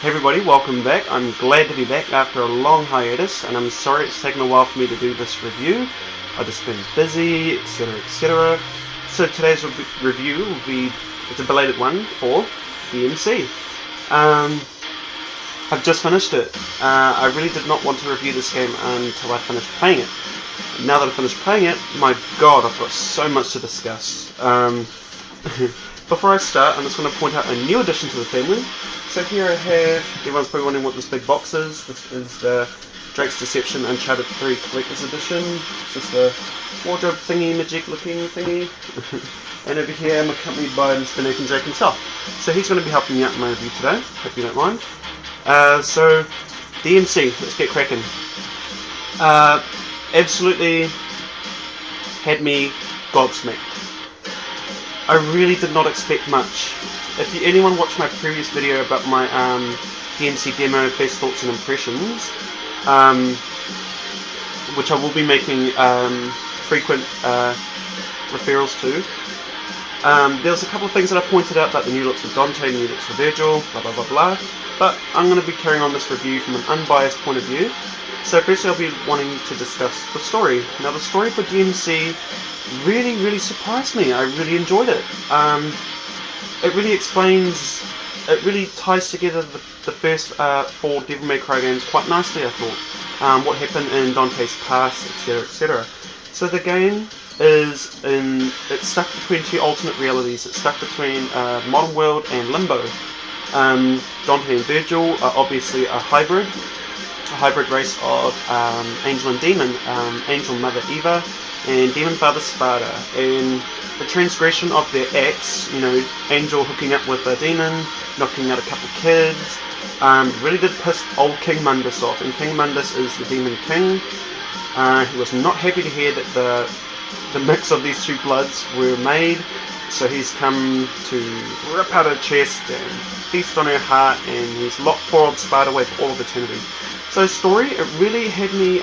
Hey everybody, welcome back. I'm glad to be back after a long hiatus, and I'm sorry it's taken a while for me to do this review. I've just been busy, etc, etc. So today's review will be, it's a belated one for DmC. I've just finished it. I really did not want to review this game until I finished playing it. Now that I've finished playing it, my god, I've got so much to discuss. Before I start, I'm just going to point out a new addition to the family. So here I have, everyone's probably wondering what this big box is. This is the Drake's Deception Uncharted 3 Collector's Edition. This is the wardrobe thingy, magic looking thingy. And over here I'm accompanied by Mr. Nathan Drake himself. So he's going to be helping me out in my review today, hope you don't mind. So, DmC, let's get cracking. Absolutely had me gobsmacked. I really did not expect much. If anyone watched my previous video about my DmC demo, first thoughts and impressions, which I will be making frequent referrals to, there was a couple of things that I pointed out, like the new looks for Dante, new looks for Vergil, blah blah blah blah, but I'm going to be carrying on this review from an unbiased point of view. So firstly I'll be wanting to discuss the story. Now the story for DmC really surprised me. I really enjoyed it. It really explains, it really ties together the first 4 Devil May Cry games quite nicely, I thought. What happened in Dante's past, etc, etc. So the game is it's stuck between 2 alternate realities. It's stuck between modern world and limbo. Dante and Vergil are obviously a hybrid race of angel and demon. Angel Mother Eva and Demon Father Sparta, and the transgression of their acts, you know, Angel hooking up with a demon, knocking out a couple of kids, really did piss old King Mundus off, and King Mundus is the Demon King. He was not happy to hear that the mix of these 2 bloods were made, so he's come to rip out her chest and feast on her heart, and he's locked poor old Sparta away for all of eternity. So story, it really had me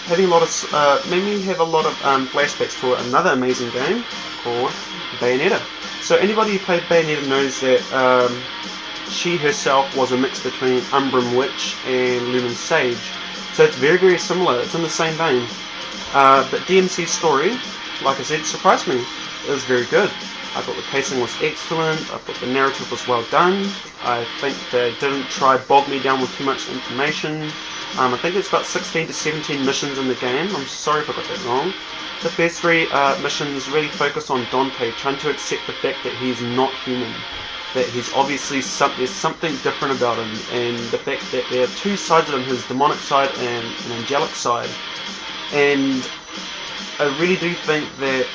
having a lot of, made me have a lot of flashbacks to another amazing game called Bayonetta. So anybody who played Bayonetta knows that she herself was a mix between Umbrum Witch and Lumen Sage. So it's very similar, it's in the same vein. But DmC's story, like I said, surprised me. It was very good. I thought the pacing was excellent, I thought the narrative was well done. I think they didn't try bog me down with too much information. I think it's about 16 to 17 missions in the game. I'm sorry if I got that wrong. The first 3 missions really focus on Dante, trying to accept the fact that he's not human. That he's obviously there's something different about him, and the fact that there are 2 sides of him, his demonic side and an angelic side. And I really do think that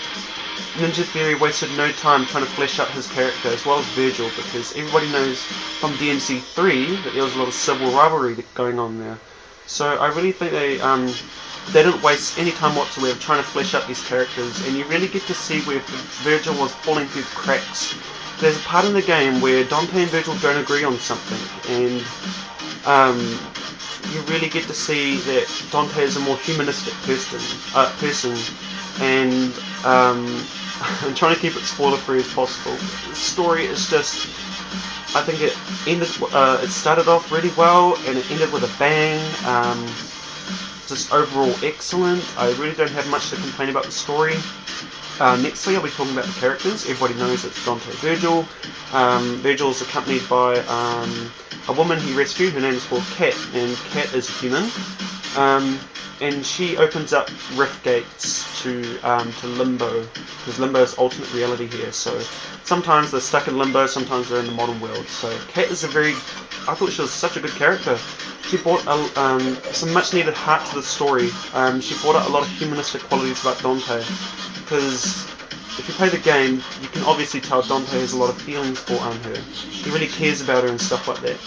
Ninja Theory wasted no time trying to flesh out his character, as well as Vergil, because everybody knows from DmC 3 that there was a lot of civil rivalry going on there. So I really think they didn't waste any time whatsoever trying to flesh out these characters, and you really get to see where Vergil was falling through the cracks. There's a part in the game where Dante and Vergil don't agree on something, and you really get to see that Dante is a more humanistic person, and I'm trying to keep it spoiler-free as possible. The story is just, I think it ended. It started off really well, and it ended with a bang. Just overall excellent. I really don't have much to complain about the story. Nextly, I'll be talking about the characters. Everybody knows it's Dante and Vergil. Vergil is accompanied by a woman he rescued. Her name is called Cat, and Cat is human. And she opens up rift gates to limbo, because limbo is alternate reality here. So sometimes they're stuck in limbo, sometimes they're in the modern world. So Cat is I thought she was such a good character. She brought some much needed heart to the story. She brought out a lot of humanistic qualities about Dante, because if you play the game, you can obviously tell Dante has a lot of feelings for her. He really cares about her and stuff like that.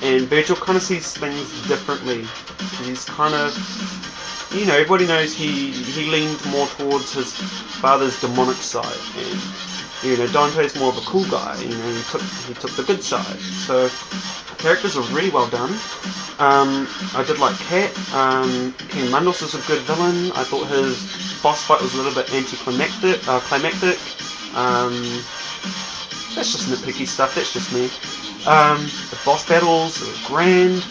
And Vergil kind of sees things differently. He's kind of, you know, everybody knows he leaned more towards his father's demonic side, and you know, Dante's more of a cool guy. You know, he took the good side. So characters are really well done. I did like Cat. King Mundus is a good villain. I thought his boss fight was a little bit anticlimactic. That's just nitpicky stuff. That's just me. The boss battles are grand,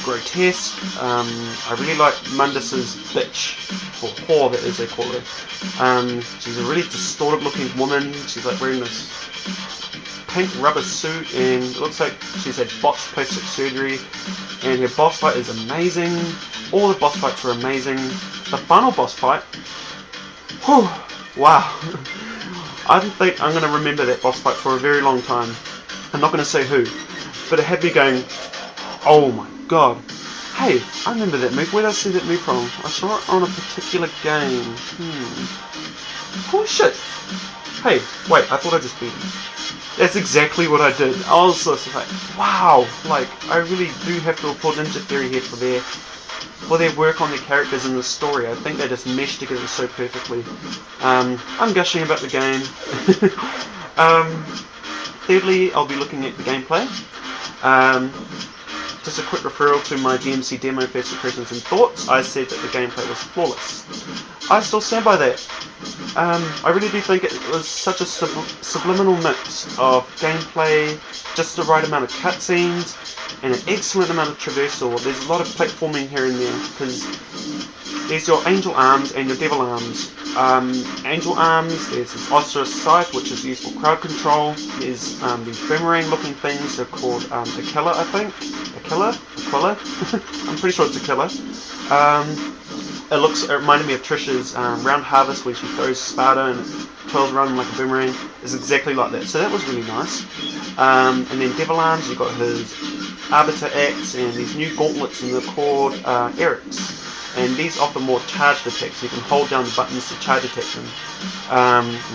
grotesque. I really like Mundus's bitch, or whore that is they call her. She's a really distorted looking woman. She's like wearing this pink rubber suit, and it looks like she's had botched plastic surgery, and her boss fight is amazing. All the boss fights were amazing. The final boss fight, whew, wow. I think I'm going to remember that boss fight for a very long time. I'm not going to say who, but it had me going, oh my god. Hey, I remember that move. Where did I see that move from? I saw it on a particular game. Oh shit. Hey, wait, I thought I just beat him. That's exactly what I did. I was just like, wow, like, I really do have to applaud Ninja Theory here for their work on their characters and the story. I think they just meshed together so perfectly. I'm gushing about the game. Thirdly, I'll be looking at the gameplay. Just a quick referral to my DmC demo first impressions and thoughts. I said that the gameplay was flawless. I still stand by that. I really do think it was such a subliminal mix of gameplay, just the right amount of cutscenes, and an excellent amount of traversal. There's a lot of platforming here and there, because there's your angel arms and your devil arms. Angel arms, there's this Osiris scythe, which is used for crowd control. There's these boomerang looking things, they're called Aquila, I think. Aquila? I'm pretty sure it's Aquila. It reminded me of Trish's round harvest when she throws Sparta and it twirls around like a boomerang. It's exactly like that, so that was really nice. And then Devil Arms, you've got his Arbiter Axe and these new gauntlets, and they're called Erics. And these offer more charged attacks, you can hold down the buttons to charge attack them.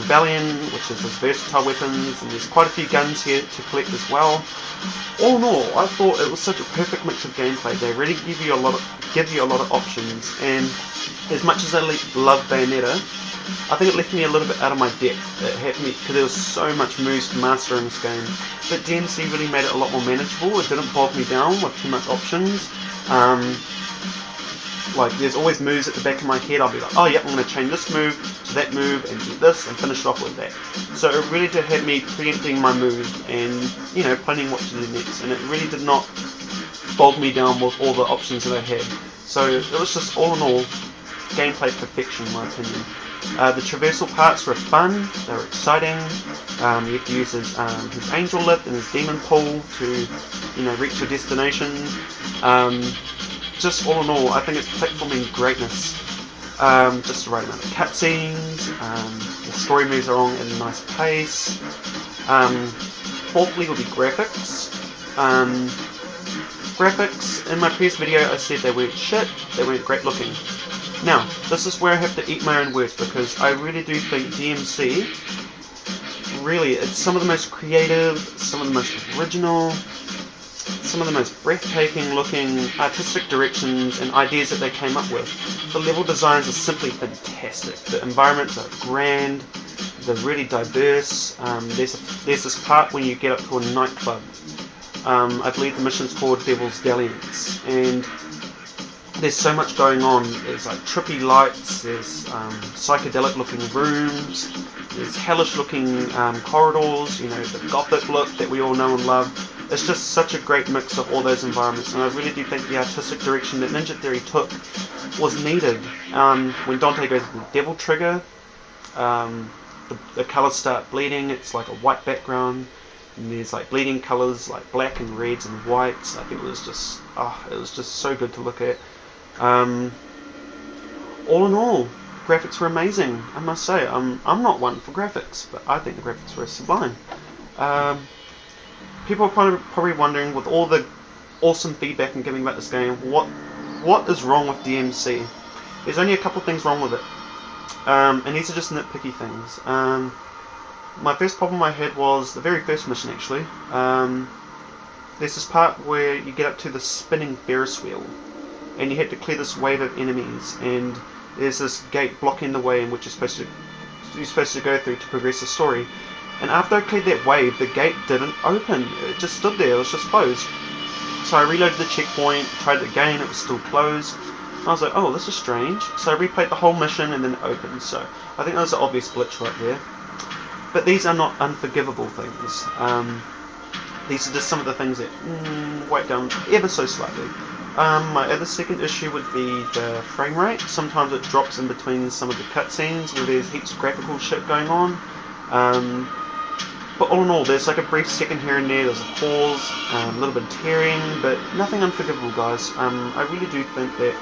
Rebellion, which is his versatile weapons, and there's quite a few guns here to collect as well. All in all, I thought it was such a perfect mix of gameplay. They really give you a lot of options, and as much as I love Bayonetta, I think it left me a little bit out of my depth. It had me, because there was so much moves to master in this game. But DmC really made it a lot more manageable. It didn't bog me down with too much options. Like, there's always moves at the back of my head. I'll be like, oh yeah, I'm going to change this move to that move and do this and finish it off with that. So it really did have me preempting my move and, you know, planning what to do next. And it really did not bog me down with all the options that I had. So it was just, all in all, gameplay perfection in my opinion. The traversal parts were fun, they were exciting. You have to use his angel lift and his demon pull to, you know, reach your destination. Just all in all, I think it's platforming greatness. Just the right amount of cutscenes, the story moves along at a nice pace. Fourthly would be graphics. Graphics, in my previous video I said they weren't shit, they weren't great looking. Now, this is where I have to eat my own words, because I really do think DmC, really, it's some of the most creative, some of the most original, some of the most breathtaking looking artistic directions and ideas that they came up with. The level designs are simply fantastic. The environments are grand, they're really diverse. There's this part when you get up to a nightclub. I believe the mission's called Devil's Dalliance, and there's so much going on. There's like trippy lights, there's psychedelic looking rooms, there's hellish looking corridors, you know, the gothic look that we all know and love. It's just such a great mix of all those environments, and I really do think the artistic direction that Ninja Theory took was needed. When Dante goes to the Devil Trigger, the colours start bleeding, it's like a white background, and there's like bleeding colours like black and reds and whites. I think it was just so good to look at. All in all, graphics were amazing, I must say. I'm not one for graphics, but I think the graphics were sublime. People are probably wondering, with all the awesome feedback I'm giving about this game, what is wrong with DmC? There's only a couple things wrong with it, and these are just nitpicky things. My first problem I had was the very first mission, actually. There's this part where you get up to the spinning Ferris wheel, and you have to clear this wave of enemies, and there's this gate blocking the way in which you're supposed to go through to progress the story. And after I cleared that wave, the gate didn't open. It just stood there, it was just closed. So I reloaded the checkpoint, tried it again, it was still closed. I was like, oh, this is strange. So I replayed the whole mission and then it opened. So I think that was an obvious glitch right there. But these are not unforgivable things. these are just some of the things that wipe down ever so slightly. My other second issue would be the frame rate. Sometimes it drops in between some of the cutscenes where there's heaps of graphical shit going on. But all in all, there's like a brief second here and there, there's a pause, a little bit of tearing, but nothing unforgivable, guys. I really do think that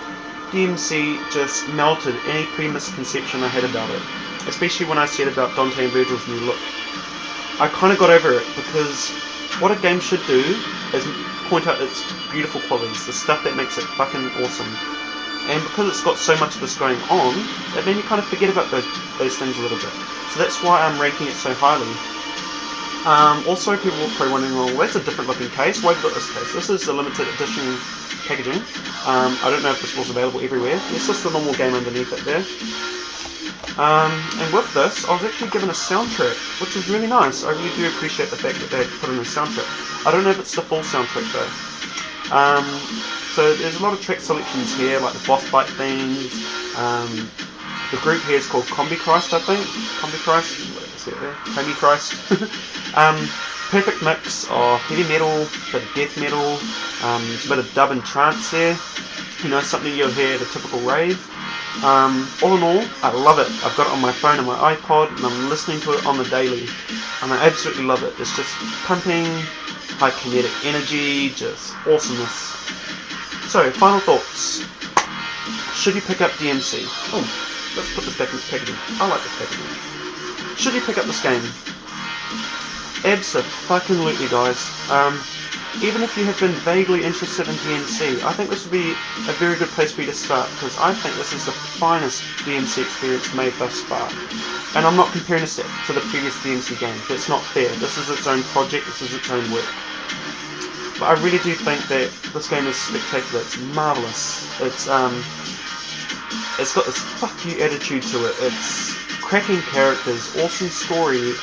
DmC just melted any pre-misconception I had about it, especially when I said about Dante and Vergil's new look. I kind of got over it, because what a game should do is point out its beautiful qualities, the stuff that makes it fucking awesome. And because it's got so much of this going on, it made me kind of forget about those things a little bit. So that's why I'm ranking it so highly. Also, people were probably wondering, well, that's a different looking case. Why have you got this case? This is a limited edition packaging. I don't know if this was available everywhere. It's just the normal game underneath it there. And with this, I was actually given a soundtrack, which is really nice. I really do appreciate the fact that they put in a soundtrack. I don't know if it's the full soundtrack though. So there's a lot of track selections here, like the boss fight themes. The group here is called Combi Christ, I think. Combi Christ, is it there? Combi Christ. Perfect mix of heavy metal, bit of death metal, a bit of dub and trance there. You know, something you'll hear at a typical rave. All in all, I love it. I've got it on my phone and my iPod, and I'm listening to it on the daily, and I absolutely love it. It's just pumping, high kinetic energy, just awesomeness. So, final thoughts. Should you pick up DmC? Oh, let's put this back in its packaging. I like this packaging. Should you pick up this game? Abso-fucking-lutely, guys. Even if you have been vaguely interested in DmC, I think this would be a very good place for you to start, because I think this is the finest DmC experience made thus far. And I'm not comparing this to the previous DmC games. That's not fair. This is its own project, this is its own work. But I really do think that this game is spectacular. It's marvellous. It's got this fuck you attitude to it. It's cracking characters, awesome story,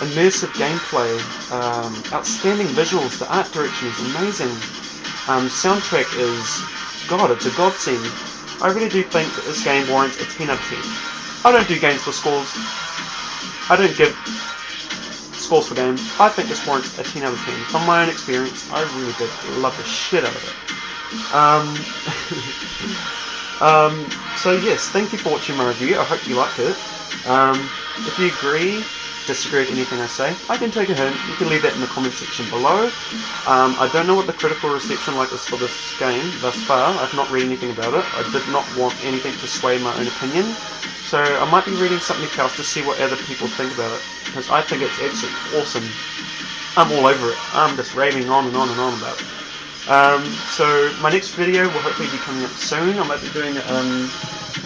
immersive gameplay, outstanding visuals. The art direction is amazing. Soundtrack is, God, it's a godsend. I really do think that this game warrants a 10 out of 10. I don't do games for scores. I don't give scores for games. I think this warrants a 10 out of 10. From my own experience, I really did love the shit out of it. So yes, thank you for watching my review. I hope you liked it. If you agree, disagree with anything I say, I can take a hint. You can leave that in the comment section below. I don't know what the critical reception like is for this game thus far. I've not read anything about it. I did not want anything to sway my own opinion. So I might be reading something else to see what other people think about it, because I think it's absolutely awesome. I'm all over it. I'm just raving on and on and on about it. So my next video will hopefully be coming up soon. I might be doing a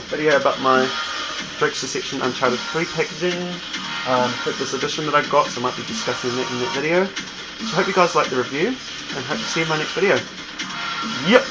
video about my Drake's Deception Uncharted 3 packaging, this edition that I got, so I might be discussing that in that video. So I hope you guys like the review, and hope to see you in my next video. Yep!